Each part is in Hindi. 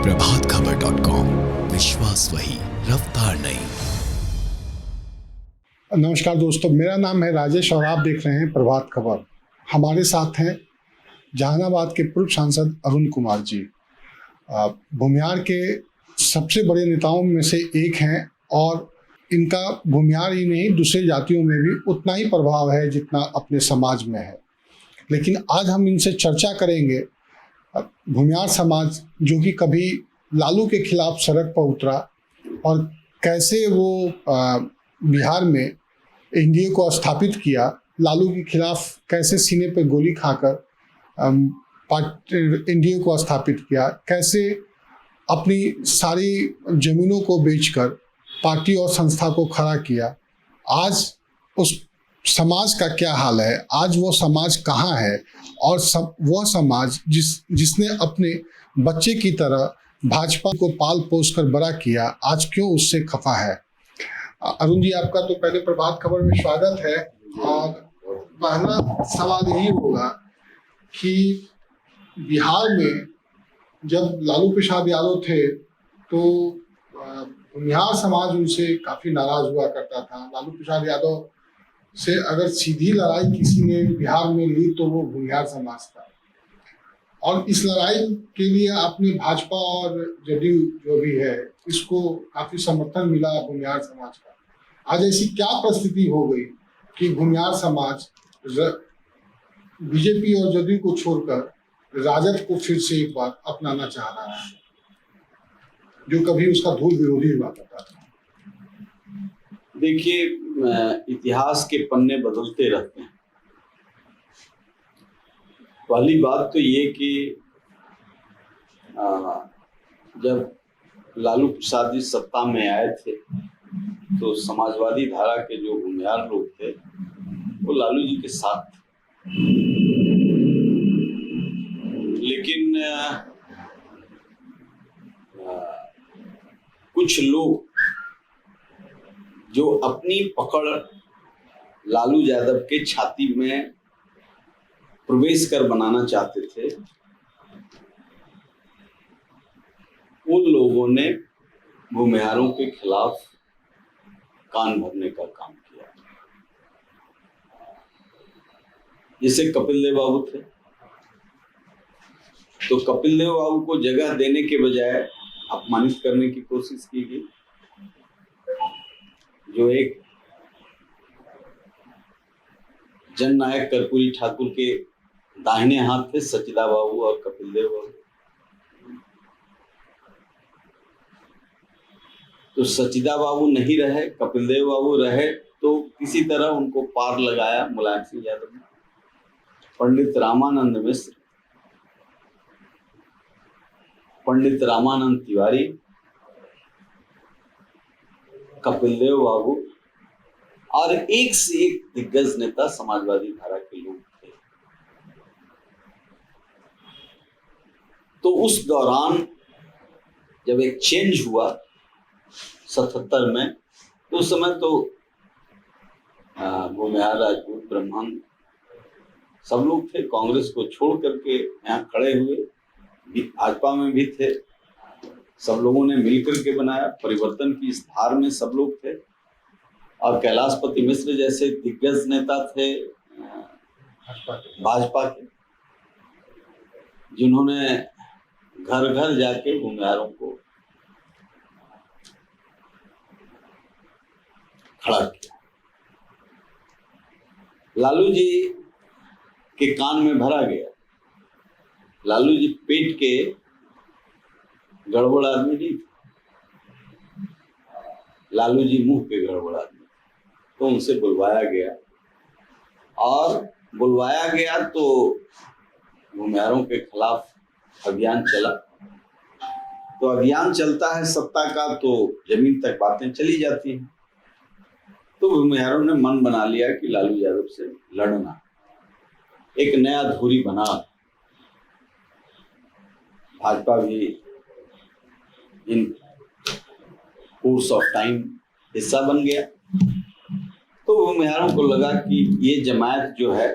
प्रभातखबर.com, विश्वास वही, रफ्तार नहीं। नमस्कार दोस्तों, मेरा नाम है राजेश और आप देख रहे हैं प्रभात खबर। हमारे साथ हैं जहानाबाद के पूर्व सांसद अरुण कुमार जी। भूमिहार के सबसे बड़े नेताओं में से एक हैं और इनका भूमिहार ही नहीं दूसरे जातियों में भी उतना ही प्रभाव है जितना अपने समाज में है। लेकिन आज हम इनसे चर्चा करेंगे भूमिहार समाज जो कि कभी लालू के खिलाफ सड़क पर उतरा और कैसे वो बिहार में एनडीए को स्थापित किया, लालू के खिलाफ कैसे सीने पे गोली खाकर एनडीए को स्थापित किया, कैसे अपनी सारी जमीनों को बेचकर पार्टी और संस्था को खड़ा किया। आज उस समाज का क्या हाल है, आज वो समाज कहाँ है और वह समाज जिसने अपने बच्चे की तरह भाजपा को पाल पोस कर बड़ा किया, आज क्यों उससे खफा है। अरुण जी, आपका तो पहले प्रभात खबर में स्वागत है और पहला सवाल यही होगा कि बिहार में जब लालू प्रसाद यादव थे तो भूमिहार समाज उनसे काफी नाराज हुआ करता था। लालू प्रसाद यादव से अगर सीधी लड़ाई किसी ने बिहार में ली तो वो भूमिहार समाज था और इस लड़ाई के लिए आपने भाजपा और जदयू जो भी है इसको काफी समर्थन मिला भूमिहार समाज का। आज ऐसी क्या परिस्थिति हो गई कि भूमिहार समाज बीजेपी और जदयू को छोड़कर राजद को फिर से एक बार अपनाना चाह रहा है, जो कभी उसका धूल विरोधी हुआ करता था। देखिए, इतिहास के पन्ने बदलते रहते हैं। पहली बात तो ये कि जब लालू प्रसाद जी सत्ता में आए थे तो समाजवादी धारा के जो भूमिहार लोग थे वो लालू जी के साथ थे। लेकिन कुछ लोग जो अपनी पकड़ लालू यादव के छाती में प्रवेश कर बनाना चाहते थे, उन लोगों ने भूमिहारों के खिलाफ कान भरने का काम किया। जैसे कपिल देव बाबू थे, तो कपिल देव बाबू को जगह देने के बजाय अपमानित करने की कोशिश की गई। जो एक जननायक कर्पूरी ठाकुर के दाहिने हाथ थे, सचिदा बाबू और कपिल देव बाबू। तो सचिदा बाबू नहीं रहे, कपिल देव बाबू रहे, तो किसी तरह उनको पार लगाया मुलायम सिंह यादव ने। पंडित रामानंद मिश्र, पंडित रामानंद तिवारी, कपिल देव बाबू और एक से एक दिग्गज नेता समाजवादी धारा के लोग थे। तो उस दौरान जब एक चेंज हुआ 77 में, तो उस समय तो भूमिहार, राजपूत, ब्राह्मण सब लोग थे। कांग्रेस को छोड़ करके यहाँ खड़े हुए, भाजपा में भी थे, सब लोगों ने मिलकर के बनाया। परिवर्तन की इस धार में सब लोग थे और कैलाशपति मिश्र जैसे दिग्गज नेता थे भाजपा के, जिन्होंने घर घर जाके भूमिहारों को खड़ा किया। लालू जी के कान में भरा गया। लालू जी पेट के गड़बड़ आदमी नहीं थे, लालू जी मुंह के गड़बड़ आदमी। तो उनसे बुलवाया गया और बुलवाया गया तो भूमिहारों के खिलाफ अभियान चला। तो अभियान चलता है सत्ता का, तो जमीन तक बातें चली जाती हैं। तो भूमिहारों ने मन बना लिया कि लालू यादव से लड़ना, एक नया धुरी बना। भाजपा भी इन कोर्स ऑफ टाइम हिस्सा बन गया। तो भूमिहारों को लगा कि ये जमायत जो है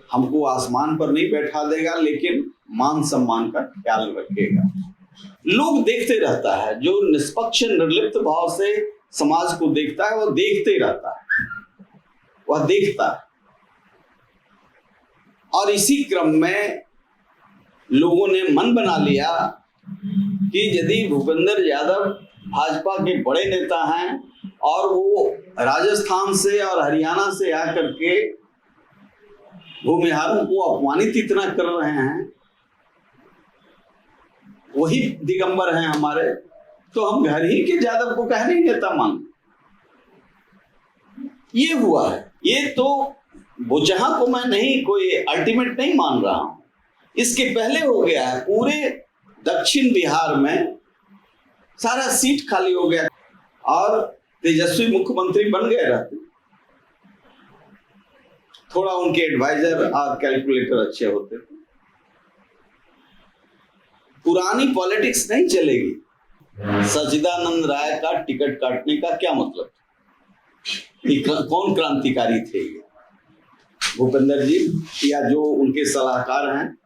हमको आसमान पर नहीं बैठा देगा, लेकिन मान सम्मान का ख्याल रखेगा। लोग देखते रहता है, जो निष्पक्ष निर्लिप्त भाव से समाज को देखता है वो देखते रहता है, वह देखता है। और इसी क्रम में लोगों ने मन बना लिया कि यदि भूपेंद्र यादव भाजपा के बड़े नेता हैं और वो राजस्थान से और हरियाणा से आकर के भूमिहारों को अपमानित इतना कर रहे हैं, वही दिगंबर हैं हमारे, तो हम घर ही के यादव को कह नहीं नेता मान। ये हुआ है। ये तो बुजहा को मैं नहीं कोई अल्टीमेट नहीं मान रहा हूं, इसके पहले हो गया है। पूरे दक्षिण बिहार में सारा सीट खाली हो गया और तेजस्वी मुख्यमंत्री बन गए रहते। थोड़ा उनके एडवाइजर और कैलकुलेटर अच्छे होते थे। पुरानी पॉलिटिक्स नहीं चलेगी। सच्चिदानंद राय का टिकट काटने का क्या मतलब? कौन क्रांतिकारी थे ये? भूपेंद्र जी या जो उनके सलाहकार हैं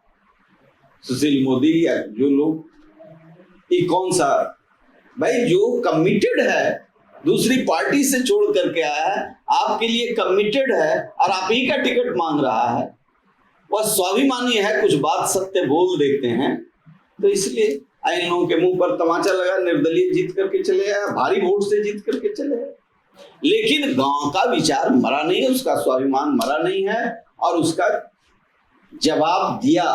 सुशील मोदी या जो लोग, ये कौन सा भाई जो कमिटेड है, दूसरी पार्टी से छोड़ करके आया है, आपके लिए कमिटेड है और आप ही का टिकट मांग रहा है, वह स्वाभिमानी है, कुछ बात सत्य बोल देते हैं, तो इसलिए इन लोगों के मुंह पर तमाचा लगा, निर्दलीय जीत करके चले आया, भारी वोट से जीत करके चले आए। लेकिन गांव का विचार मरा नहीं है, उसका स्वाभिमान मरा नहीं है और उसका जवाब दिया,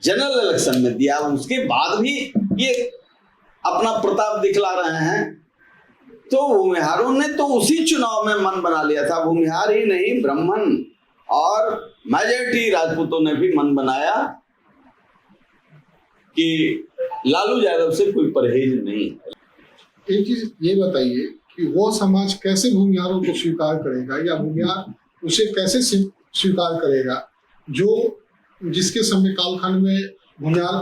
जनरल इलेक्शन में दिया। उसके बाद भी ये अपना प्रताप दिखला रहे हैं। तो भूमिहारों ने तो उसी चुनाव में मन बना लिया था। भूमिहार ही नहीं, ब्राह्मण और मेजॉरिटी राजपूतों ने भी मन बनाया कि लालू यादव से कोई परहेज नहीं है। एक चीज ये बताइए कि वो समाज कैसे भूमिहारों को स्वीकार करेगा या भूमिहार उसे कैसे स्वीकार करेगा जो जिसके समय कालखंड में भूमिहार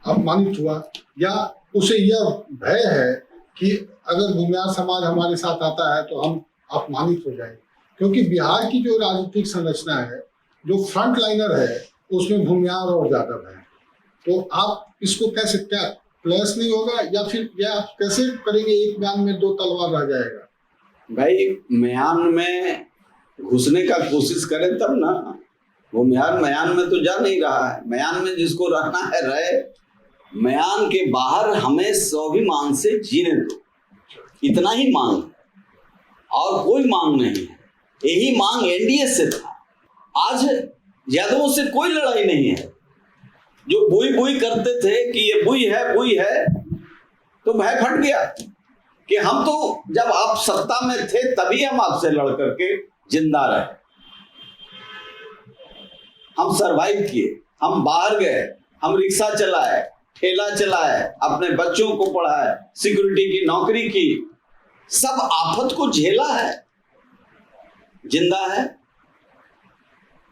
अपमानित हुआ, या उसे यह भय है कि अगर भूमिहार समाज हमारे साथ आता है तो हम अपमानित हो जाएंगे। क्योंकि बिहार की जो राजनीतिक संरचना है, जो फ्रंट लाइनर है, उसमें भूमिहार और यादव है। तो आप इसको कैसे, क्या प्लस नहीं होगा या फिर या आप कैसे करेंगे? एक म्यान में दो तलवार रह जाएगा। भाई म्यान में घुसने का कोशिश करें तब ना। वो म्यान में तो जा नहीं रहा है। म्यान में जिसको रहना है रहे, म्यान के बाहर हमें स्वाभिमान से जीने दो, इतना ही मांग और कोई मांग नहीं है। यही मांग एनडीए से था। आज यादवों से कोई लड़ाई नहीं है। जो बुई बुई करते थे कि ये बुई है, तो भय फट गया कि हम तो जब आप सत्ता में थे तभी हम आपसे लड़ करके जिंदा रहे, हम सरवाइव किए, हम बाहर गए, हम रिक्शा चलाए, ठेला चलाए, अपने बच्चों को पढ़ाए, सिक्योरिटी की नौकरी की, सब आफत को झेला है, जिंदा है।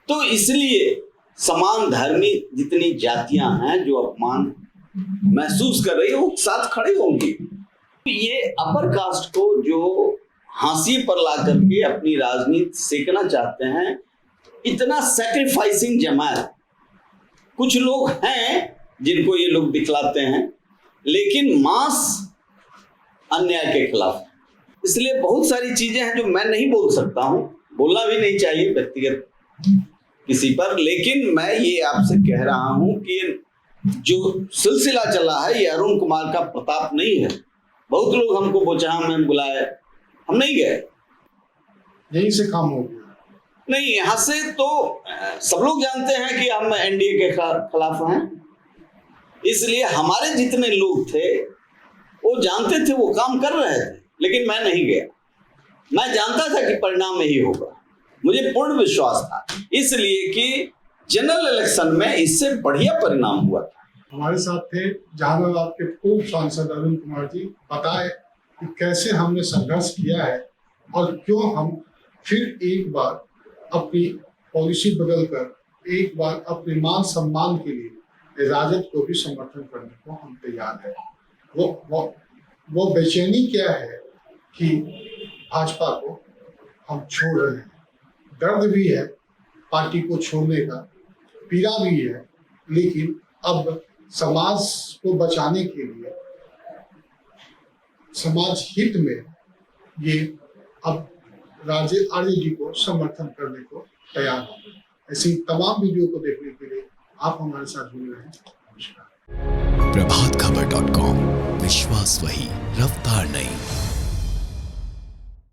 तो इसलिए समान धर्मी जितनी जातियां हैं जो अपमान महसूस कर रही है वो साथ खड़े होंगी। ये अपर कास्ट को जो हांसी पर ला करके अपनी राजनीति सेकना चाहते हैं, इतना सैक्रिफाइसिंग जमात कुछ लोग हैं जिनको ये लोग दिखलाते हैं, लेकिन मास अन्याय के खिलाफ। इसलिए बहुत सारी चीजें हैं जो मैं नहीं बोल सकता हूं, बोलना भी नहीं चाहिए व्यक्तिगत किसी पर, लेकिन मैं ये आपसे कह रहा हूं कि जो सिलसिला चला है ये अरुण कुमार का प्रताप नहीं है। बहुत लोग हमको बोचहा में बुलाए, हम नहीं गए, यहीं से काम हो गया। नहीं, यहां से तो सब लोग जानते हैं कि हम एनडीए के खिलाफ हैं, इसलिए हमारे जितने लोग थे वो जानते थे, वो काम कर रहे थे, लेकिन मैं नहीं गया। मैं जानता था कि परिणाम यही होगा, मुझे पूर्ण विश्वास था, इसलिए कि जनरल इलेक्शन में इससे बढ़िया परिणाम हुआ था। हमारे साथ थे जहानाबाद के पूर्व सांसद अरुण कुमार जी। बताए कि कैसे हमने संघर्ष किया है और क्यों हम फिर एक बार अपनी पॉलिसी बदलकर एक बार अपने मान सम्मान के लिए राजद को भी समर्थन करने को हम तैयार हैं। वो बेचैनी क्या है कि भाजपा को हम छोड़ रहे हैं। दर्द भी है पार्टी को छोड़ने का, पीड़ा भी है, लेकिन अब समाज को बचाने के लिए, समाज हित में ये अब राजे आर्य जी को समर्थन करने को तैयार हो। ऐसी तमाम वीडियो को देखने के लिए आप हमारे साथ जुड़े रहें। नमस्कार। प्रभातखबर.com, विश्वास वही, रफ्तार नहीं।